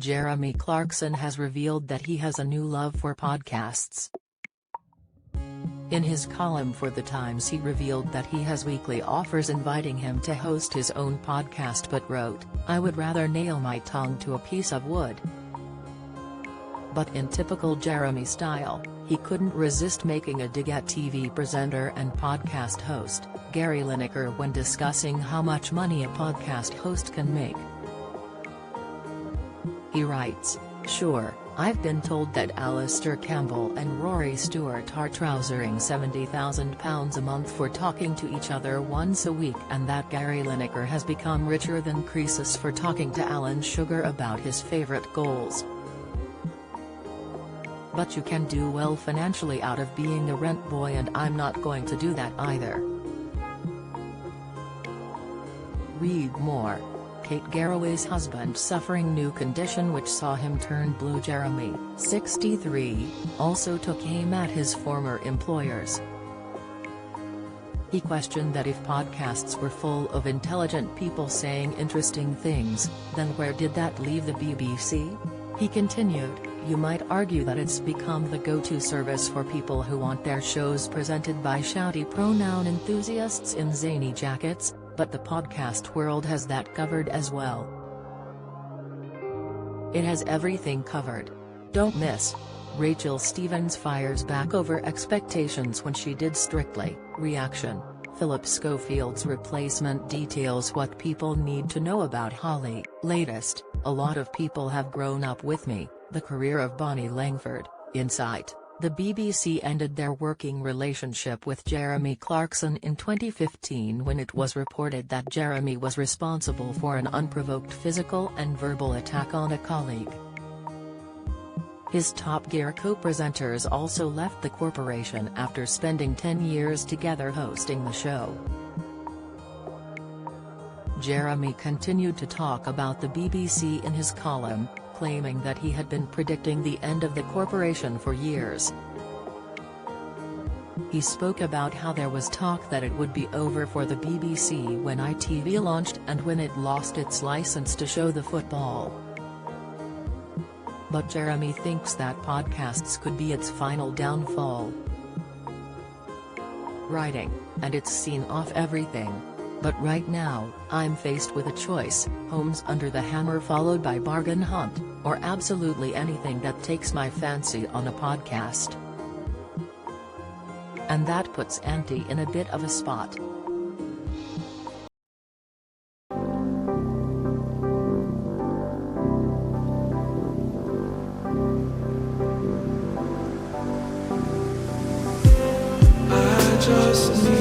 Jeremy Clarkson has revealed that he has a new love for podcasts. In his column for The Times, he revealed that he has weekly offers inviting him to host his own podcast, but wrote, "I would rather nail my tongue to a piece of wood." But in typical Jeremy style, he couldn't resist making a dig at TV presenter and podcast host, Gary Lineker, when discussing how much money a podcast host can make. He writes, "Sure, I've been told that Alistair Campbell and Rory Stewart are trousering £70,000 a month for talking to each other once a week, and that Gary Lineker has become richer than Croesus for talking to Alan Sugar about his favourite goals. But you can do well financially out of being a rent boy, and I'm not going to do that either." Read more. Kate Garraway's husband suffering new condition which saw him turn blue. Jeremy, 63, also took aim at his former employers. He questioned that if podcasts were full of intelligent people saying interesting things, then where did that leave the BBC? He continued, "You might argue that it's become the go-to service for people who want their shows presented by shouty pronoun enthusiasts in zany jackets, but the podcast world has that covered as well. It has everything covered. Don't miss." Rachel Stevens fires back over expectations when she did Strictly. Reaction: Philip Schofield's replacement details what people need to know about Holly. Latest: "A lot of people have grown up with me, the career of Bonnie Langford." Insight: the BBC ended their working relationship with Jeremy Clarkson in 2015 when it was reported that Jeremy was responsible for an unprovoked physical and verbal attack on a colleague. His Top Gear co-presenters also left the corporation after spending 10 years together hosting the show. Jeremy continued to talk about the BBC in his column, claiming that he had been predicting the end of the corporation for years. He spoke about how there was talk that it would be over for the BBC when ITV launched and when it lost its license to show the football. But Jeremy thinks that podcasts could be its final downfall. Writing, "And it's seen off everything. But right now, I'm faced with a choice: Homes Under the Hammer followed by Bargain Hunt, or absolutely anything that takes my fancy on a podcast. And that puts Auntie in a bit of a spot." I just need